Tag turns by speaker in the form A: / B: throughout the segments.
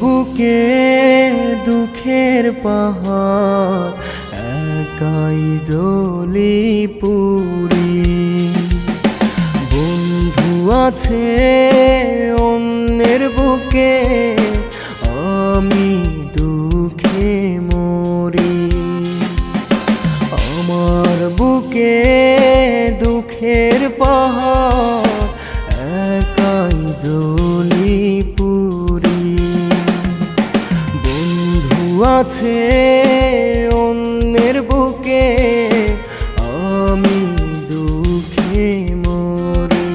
A: বুকে দুঃখের পাহাড় একাই জ্বলি পুরি, বন্ধু আছে অন্যের বুকে, আমি দুঃখে মরি। আমার বুকে দুঃখের পাহাড় একাই জ্বলি পুরি, বন্ধু আছে অন্যের বুকে, আমি দুঃখে মরি।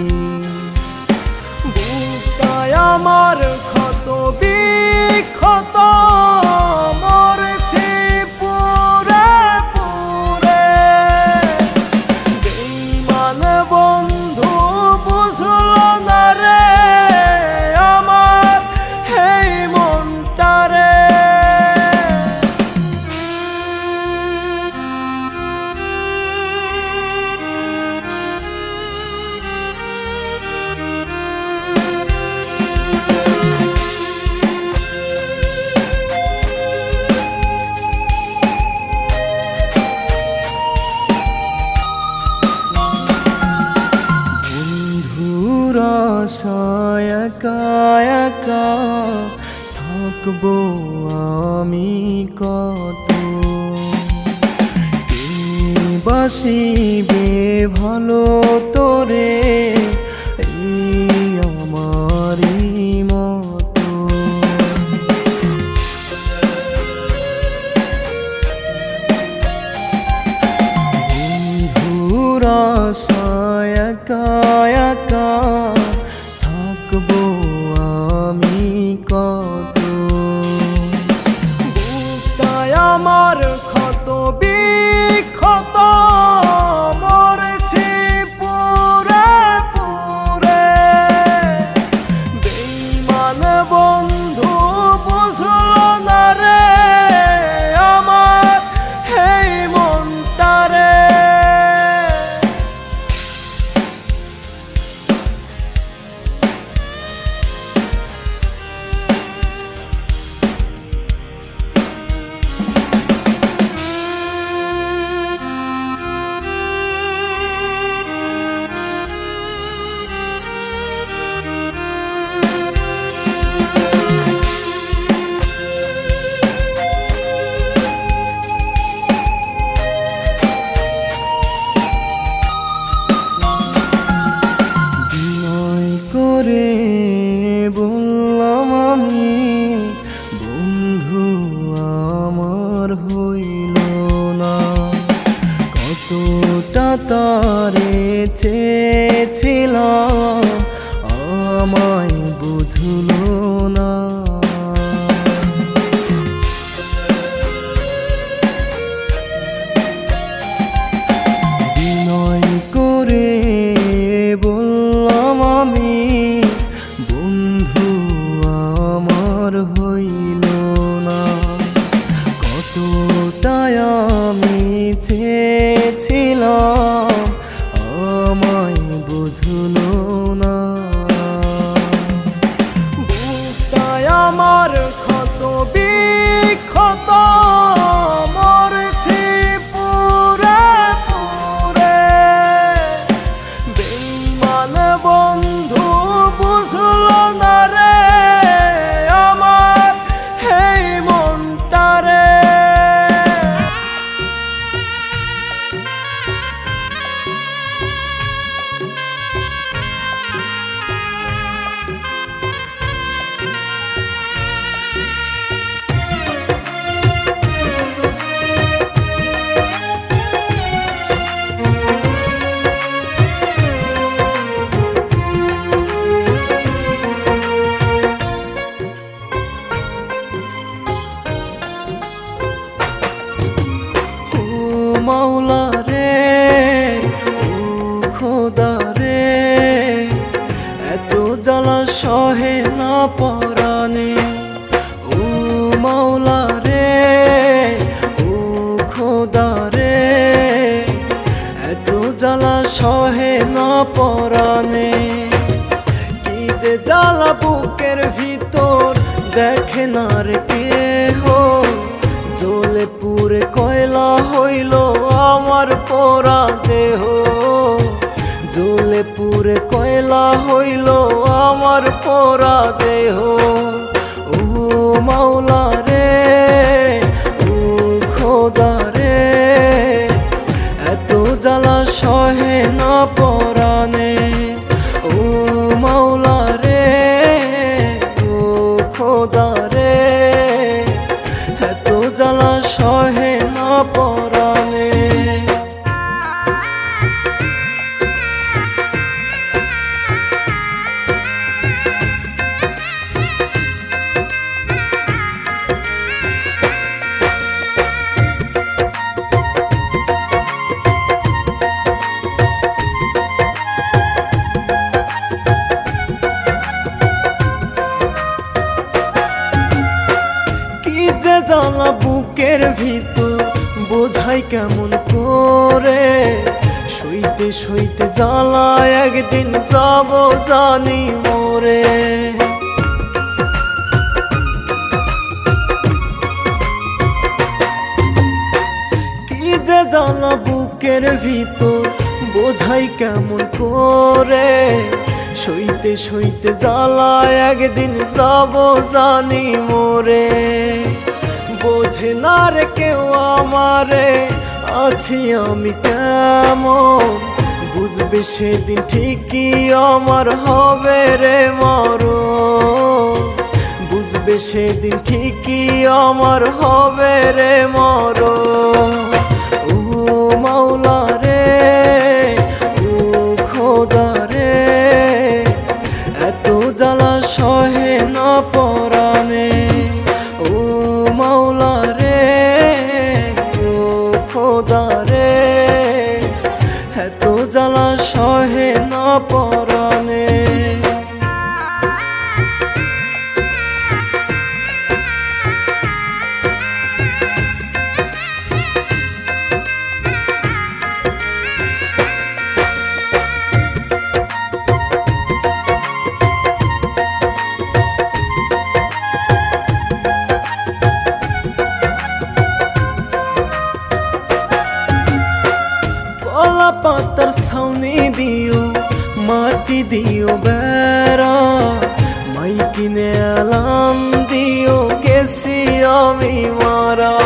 A: বুকটায় আমার ক্ষত বিক্ষত, মরছি পুরে পুরে, বেঈমান বন্ধু বুঝল না রে আমার এই মনটারে। আশায় একা একা থাকবো আমি কত, কে বাসিবে ভালো তোরে এই আমারই মতো। বন্ধুর আশায় একা একা থাকবো আমি কত, বুকটায় আমার ক্ষত বিক্ষত, মরছি মাওলা রে, ও খোদা রে, এত জ্বালা সহে না পরাণে। ও মাওলা রে, ও খোদা রে, এত জ্বালা সহে না পরাণে। কি যে জ্বালা বুকের ভিতর দেখে না রে কেহ, জ্বলে পুড়ে কয়লা হইল আমার পোড়া দেহ। জ্বলে পুড়ে কয়লা হইল আমার পোড়া দেহ। ও মাওলা রে, ও খোদা রে, এত জ্বালা সহে না পরাণে। ও মাওলা রে, ও খোদা রে, এত জ্বালা সহে না পরাণে। যে জ্বালা বুকের ভিতর বোঝাই কেমন করে, সইতে সইতে জ্বালা একদিন যাব জানি মোরে। কি যে জ্বালা বুকের ভিতর বোঝাই কেমন করে, সইতে সইতে জ্বালা একদিন যাব জানি মোরে। বোঝে না রে কেউ আমারে আছি আমি কেমন, বুঝবে সেদিন ঠিকই আমার হবে রে মরণ। বুঝবে সেদিন ঠিকই আমার হবে রে মরণ। ও মাওলা রে, ও খোদা রে, এত জ্বালা সহে না পরাণে। ও মাওলা রে, ও খোদা রে, এত জ্বালা সহে না পরাণে। কলা পাতার ছাউনি দিও, মাটি দিও বেড়া, মাইকিনে আলাম দিও গেছি আমি মারা।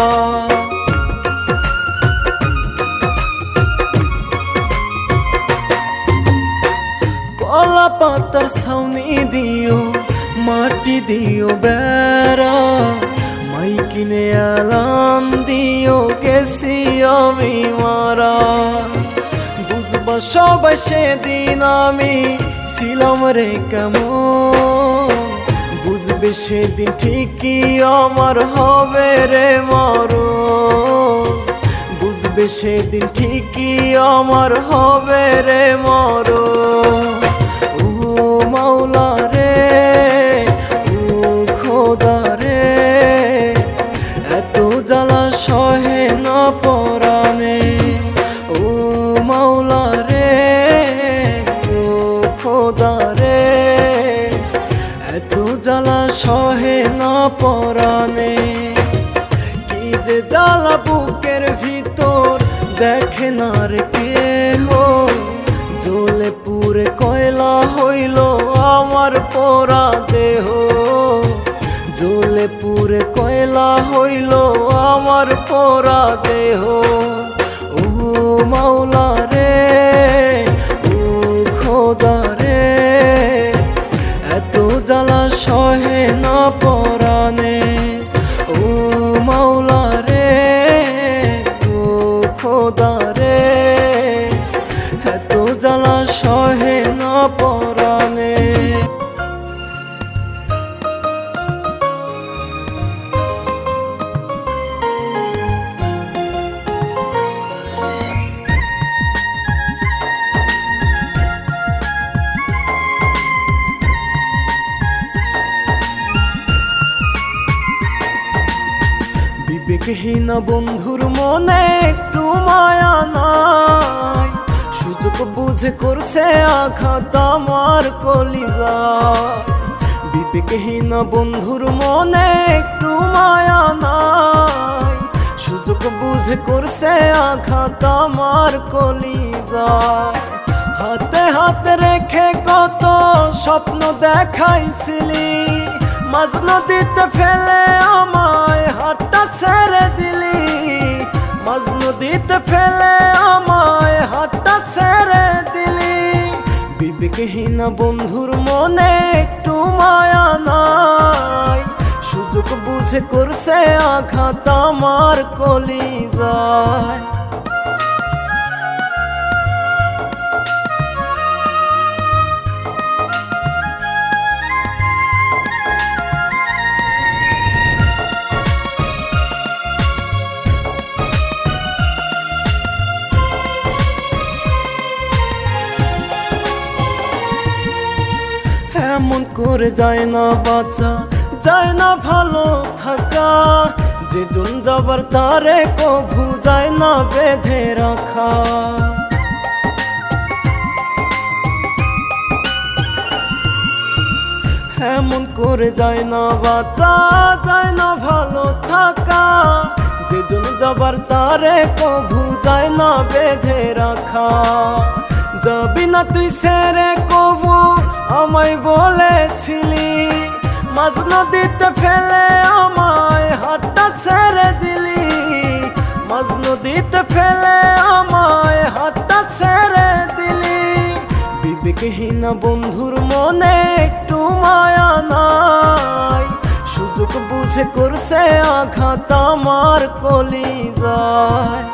A: কলা পাতার ছাউনি দিও, মাটি দিও বেড়া, মাইকিনে আলাম দিও গেছি আমি মারা। বুঝবা সবাই সেদিন আমি ছিলাম রে কেমন, বুঝবে সেদিন ঠিকই আমার হবে রে মরণ। বুঝবে সেদিন ঠিকই আমার হবে রে মরণ। ও মাওলা রে, ও খোদা রে, এত জ্বালা সহে না পরাণে। ও মাওলা রে, ও খোদা রে, এত জ্বালা সহে না পরাণে। কি যে জ্বালা বুকের ভিতর দেখে না রে কেহ, জ্বলে পুড়ে কয়লা হইল আমার পোড়া দেহ। জ্বলে পুড়ে কয়লা হইল আমার পোড়া দেহ। ও মাওলা রে, ও খোদা রে, এত জ্বালা সহে না পরাণে। ও মাওলা রে, ও খোদা রে, এত জ্বালা সহে না পরাণে। বিবেকহীন বন্ধুর মনে একটু মায়া নাই, সুযোগ বুঝে করছে আঘাত আমার কলিজায়। বিবেকহীন বন্ধুর মনে একটু মায়া নাই, সুযোগ বুঝে করছে আঘাত আমার কলিজায়। হাতে হাতে রেখে কত স্বপ্ন দেখাইছিলি, মাঝ নদীতে ফেলে আমায় হাতটা ছেড়ে দিলি, মাঝ নদীতে ফেলে আমায় হাতটা ছেড়ে দিলি। বিবেকহীন বন্ধুর মনে একটু মায়া নাই, সুযোগ বুঝে করছে আঘাত আমার কলিজায়। এমন করে যায় না বাঁচা, যায় না ভালো থাকা, যেজন যাবার তারে কভু যায় না বেঁধে রাখা। এমন করে যায় না বাঁচা, যায় না ভালো থাকা, যেজন যাবার তারে কভু যায় না বেঁধে রাখা। যাবি না তুই ছেড়ে কভু আমায় বলেছিলি, মাঝ নদীতে ফেলে আমায় হাতটা ছেড়ে দিলি, মাঝ নদীতে ফেলে আমায় হাতটা ছেড়ে দিলি। বিবেকহীন বন্ধুর মনে একটু মায়া নাই, সুযোগ বুঝে করছে আঘাত আমার কলিজায়।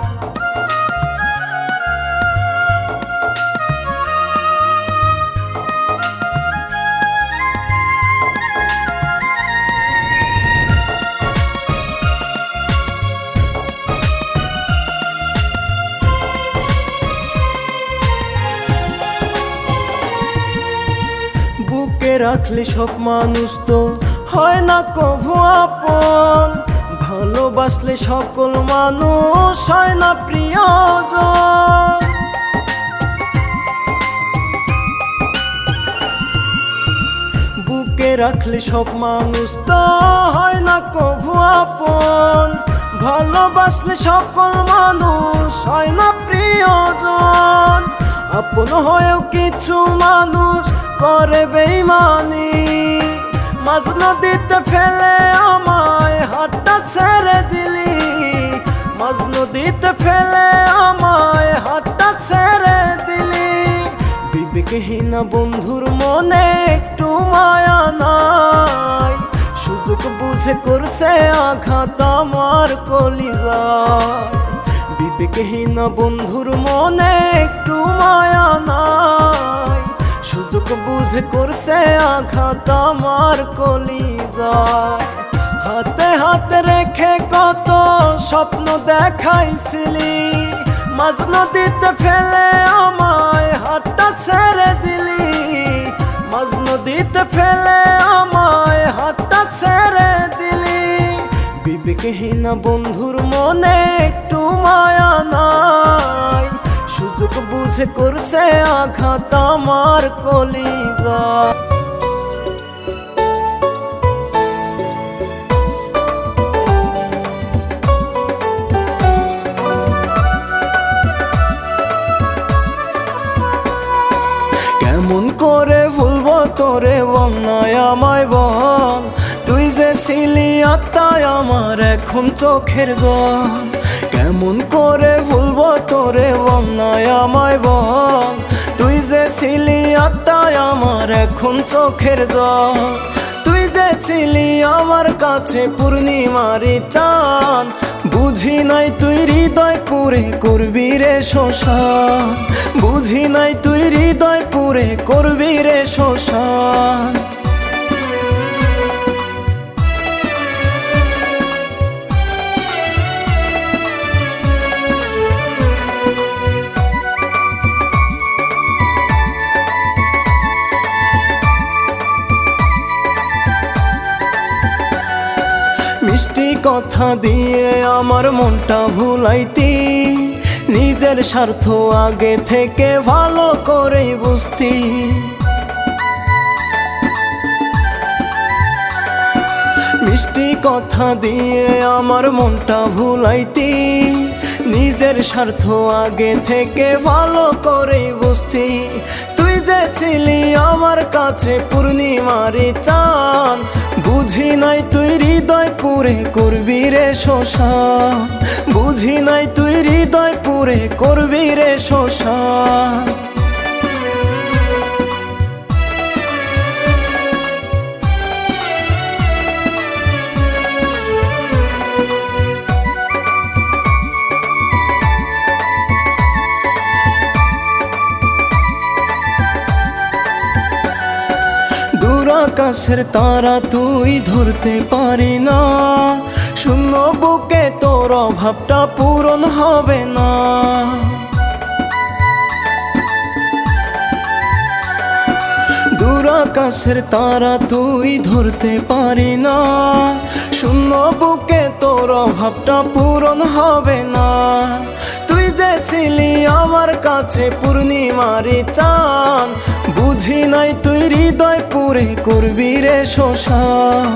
A: বুকে রাখলে সব মানুষ তো হয় না কভু আপন, ভালোবাসলে সকল মানুষ হয় না প্রিয়জন। বুকে রাখলে সব মানুষ তো হয় না কভু আপন, ভালোবাসলে সকল মানুষ হয় না প্রিয়জন। আপন হয়েও কিছু মানুষ করে বেইমানি, মাঝ নদীতে ফেলে আমায় হাতটা ছেড়ে দিলি, মাঝ নদীতে ফেলে আমায় হাতটা ছেড়ে দিলি। বিবেকহীন বন্ধুর মনে একটু মায়া নাই, সুযোগ বুঝে করছে আঘাত আমার কলিজায়। বিবেকহীন বন্ধুর মনে একটু মায়া নাই, সুযোগ বুঝে করছে আঘাত আমার কলিজায়। হাতে হাতে রেখে কত স্বপ্ন দেখাইছিলি, মাঝ নদীতে ফেলে আমায় হাতটা ছেড়ে দিলি, মাঝ নদীতে ফেলে আমায় হাতটা ছেড়ে দিলি। বিবেকহীন বন্ধুর মনে একটু মায়া নাই, সুযোগ বুঝে করছে আঘাত আমার কলিজায়। কেমন করে ভুলবো তোরে বন্যায় আমায় বল, তুই যে ছিলি আত্মায় আমার এখন চোখের জল। কেমন করে ভুলবো তোরে বন্যায় আমায় বল, তুই যে ছিলি আত্মায় আমার এখন চোখের জল। তুই যে ছিলি আমার কাছে পূর্ণিমারি চাঁদ, বুঝি নাই তুই হৃদয় পুরে করবি রে শ্মশান, বুঝি নাই তুই হৃদয় পুরে করবি রে শ্মশান। মিষ্টি কথা দিয়ে আমার মনটা ভুলাইতি, নিজের স্বার্থ আগে থেকে ভালো করেই বুঝতি। মিষ্টি কথা দিয়ে আমার মনটা ভুলাইতি, নিজের স্বার্থ আগে থেকে ভালো করেই বুঝতি। তুই যে ছিলি আমার কাছে পূর্ণিমারি চাঁদ, বুঝি নাই তুই হৃদয় পুরে করবি রে শোষণ, বুঝি নাই তুই হৃদয় পুরে করবি রে শোষণ। আকাশের তারা তুই ধরতে পারি না, শূন্য বুকে তোর অভাবটা পূরণ হবে না। দূর আকাশের তারা তুই ধরতে পারি না, শূন্য বুকে তোর অভাবটা পূরণ হবে না। তুই যে ছিলি আমার কাছে পূর্ণিমারি চাঁদ, বুঝি নাই তুই হৃদয় পুরে করবি রে শোষণ,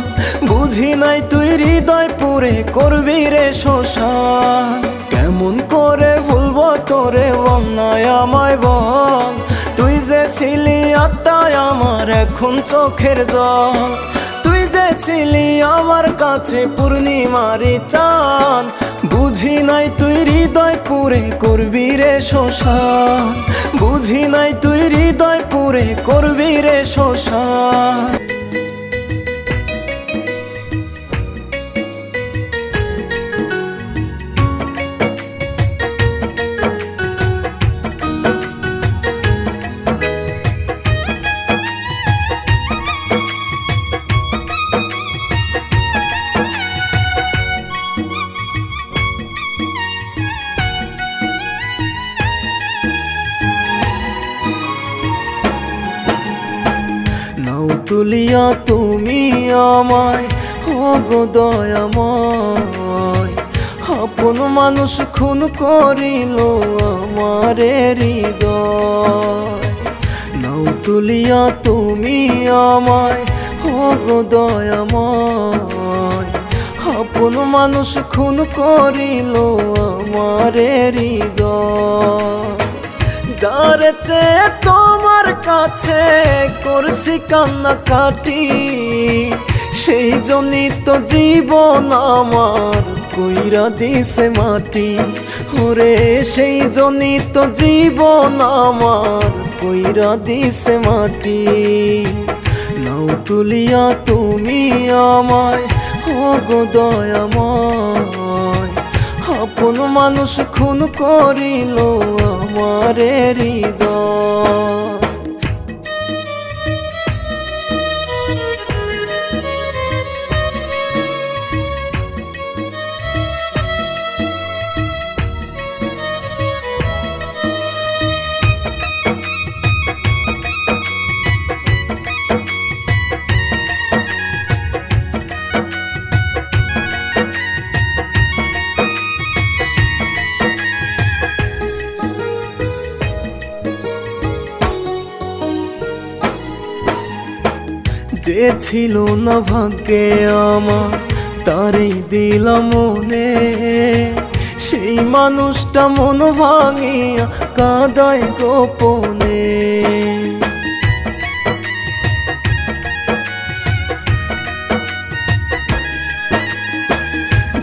A: বুঝি নাই তুই হৃদয় পুরে করবি রে শোষণ। কেমন করে ভুলবো তোরে অন্যায় আমায় বল, তুই যে ছিলি আত্মায় আমার এখন চোখের জল। তুই যে ছিলি আমার কাছে পূর্ণিমারি চাঁদ, বুঝি নাই তুই হৃদয় পুরে করবি রে শোষণ, বুঝি নাই তুই হৃদয় পুরে করবি রে শোষণ। নাও তুলিয়া তুমি আমায়, ও গো দয়াময়, আপন মানুষ খুন করিল আমারে হৃদয়। নাও তুলিয়া তুমি আমায়, ও গো দয়াময়, আপন মানুষ খুন করিল আমারে হৃদয়। যার চেয়ে তোমার কাছে করছি কান্নাকাটি, সেই জন্যই তো জীবন আমার কইরা দিছে মাটি। ওরে সেই জন্যই তো জীবন আমার কইরা দিছে মাটি। নাও তুলিয়া তুমি আমায়, ও গো দয়াময়, আপন মানুষ খুন করিল আমারে হৃদয়। যে ছিল না ভাগ্যে আমার তারই দিলাম মনে, সেই মানুষটা মন ভাঙিয়া কাঁদায় গোপনে।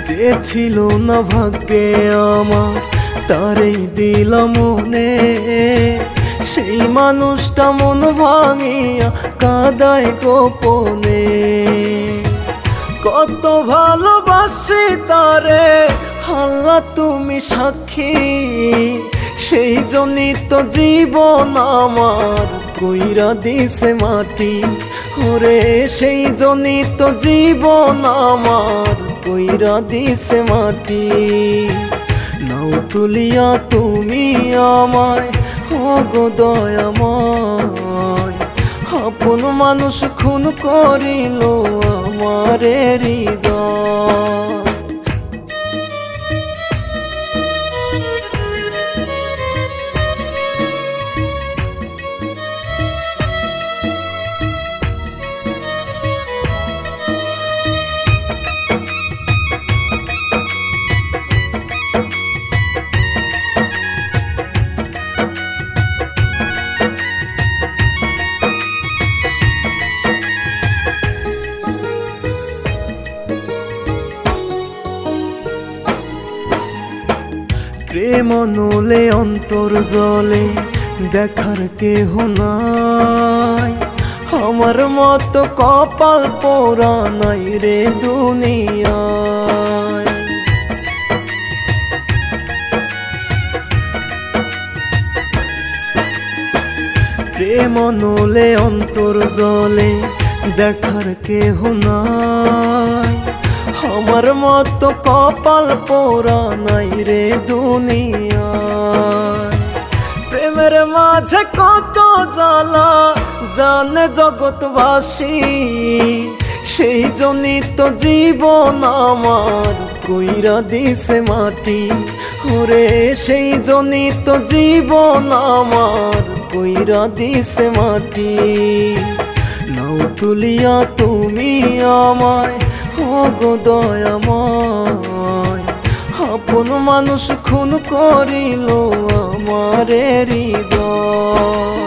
A: যে ছিল না ভাগ্যে আমার তারই দিলাম মনে, সেই মানুষটা মন ভাঙিয়া কাঁদায় গোপনে। কত ভালোবাসি তারে আল্লাহ তুমি সাক্ষী, সেই জন্যই তো জীবন আমার কইরা দিছে মাটি। ওরে সেই জন্যই তো জীবন আমার কইরা দিছে মাটি। নাও তুলিয়া তুমি আমায়, ও গো দয়াময়, আপন মানুষ খুন করিল আমারে হৃদয়। প্রেম নলে অন্তর জলে দেখার কেহ নাই, আমার মতো কপাল পোড়া নাই রে দুনিয়ায়। প্রেম নলে অন্তর জলে দেখার কেহ নাই, আমার মতো কপাল পোড়া নাই রে দুনিয়ায়। প্রেমের মাঝে কত জ্বালা জানে জগৎবাসী, সেই জন্যই তো জীবন আমার কইরা দিছে মাটি। ওরে সেই জন্যই তো জীবন আমার কইরা দিছে মাটি। নাও তুলিয়া তুমি আমায় ও গো দয়াময়, আপন মানুষ খুন করিল আমারে হৃদয়।